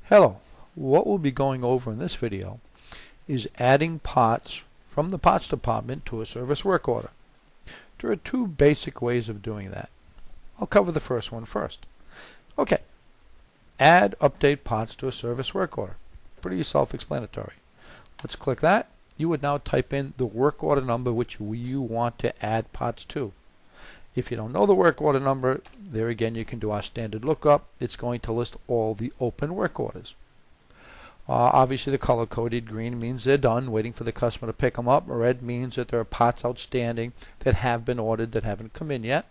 Hello, what we'll be going over in this video is adding parts from the parts department to a service work order. There are two basic ways of doing that. I'll cover the first one first. Okay, add update parts to a service work order. Pretty self-explanatory. Let's click that. You would now type in the work order number which you want to add parts to. If you don't know the work order number, there again you can do our standard lookup. It's going to list all the open work orders. Obviously the color-coded green means they're done, waiting for the customer to pick them up. Red means that there are parts outstanding that have been ordered that haven't come in yet.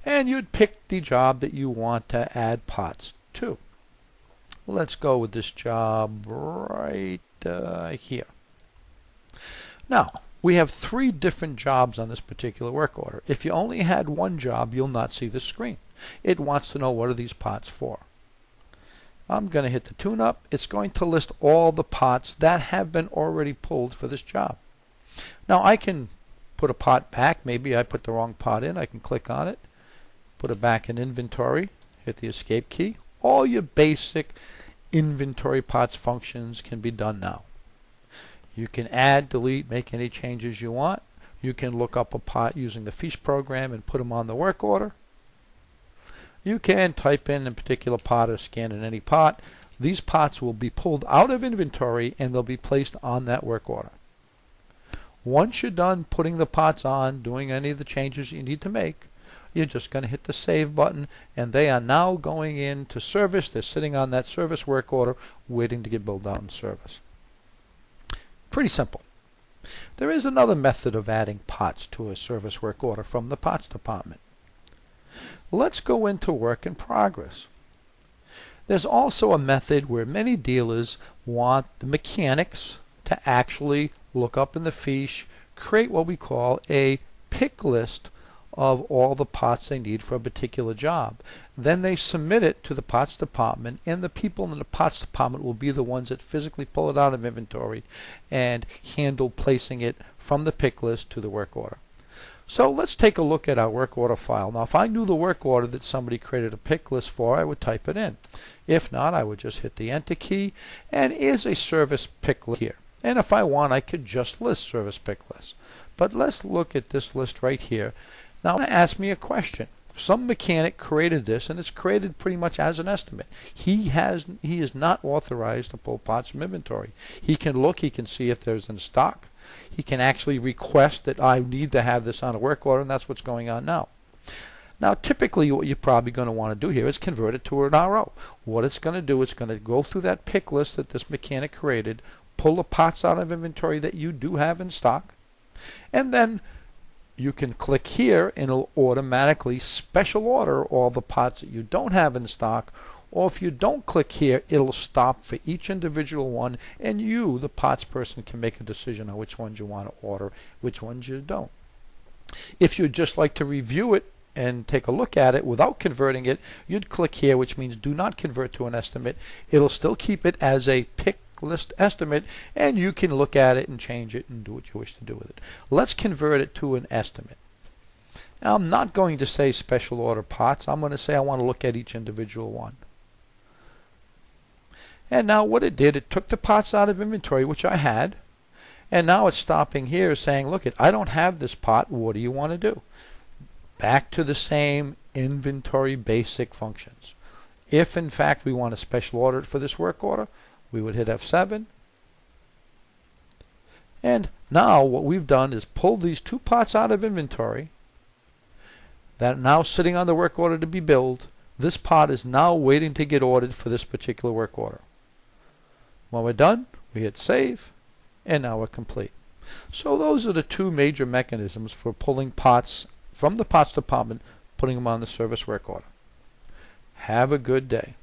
And you'd pick the job that you want to add parts to. Let's go with this job right here. Now, we have three different jobs on this particular work order. If you only had one job, you'll not see the screen. It wants to know what are these parts for. I'm going to hit the tune-up. It's going to list all the parts that have been already pulled for this job. Now I can put a part back. Maybe I put the wrong part in. I can click on it, put it back in inventory, hit the escape key. All your basic inventory parts functions can be done now. You can add, delete, make any changes you want. You can look up a part using the Fiche program and put them on the work order. You can type in a particular part or scan in any part. These parts will be pulled out of inventory and they'll be placed on that work order. Once you're done putting the parts on, doing any of the changes you need to make, you're just going to hit the save button and they are now going into service. They're sitting on that service work order waiting to get billed out in service. Pretty simple. There is another method of adding parts to a service work order from the parts department. Let's go into work in progress. There's also a method where many dealers want the mechanics to actually look up in the fiche, create what we call a pick list of all the parts they need for a particular job. Then they submit it to the parts department, and the people in the parts department will be the ones that physically pull it out of inventory and handle placing it from the pick list to the work order. So let's take a look at our work order file. Now if I knew the work order that somebody created a pick list for, I would type it in. If not, I would just hit the enter key, and is a service pick list here. And if I want, I could just list service pick lists. But let's look at this list right here. Now ask me a question. Some mechanic created this, and it's created pretty much as an estimate. He is not authorized to pull parts from inventory. He can look, he can see if there's in stock. He can actually request that I need to have this on a work order, and that's what's going on now. Now typically what you're probably going to want to do here is convert it to an RO. What it's going to do is going to go through that pick list that this mechanic created, pull the parts out of inventory that you do have in stock, and then you can click here and it'll automatically special order all the parts that you don't have in stock, or if you don't click here, it'll stop for each individual one, and you, the parts person, can make a decision on which ones you want to order, which ones you don't. If you'd just like to review it and take a look at it without converting it, you'd click here, which means do not convert to an estimate. It'll still keep it as a pick list estimate, and you can look at it and change it and do what you wish to do with it. Let's convert it to an estimate. Now I'm not going to say special order parts. I'm going to say I want to look at each individual one. And now what it did, it took the parts out of inventory, which I had, and now it's stopping here saying, look, I don't have this part. What do you want to do? Back to the same inventory basic functions. If in fact we want a special order for this work order, we would hit F7. And now what we've done is pull these two parts out of inventory that are now sitting on the work order to be billed. This part is now waiting to get ordered for this particular work order. When we're done, we hit save, and now we're complete. So those are the two major mechanisms for pulling parts from the parts department, putting them on the service work order. Have a good day.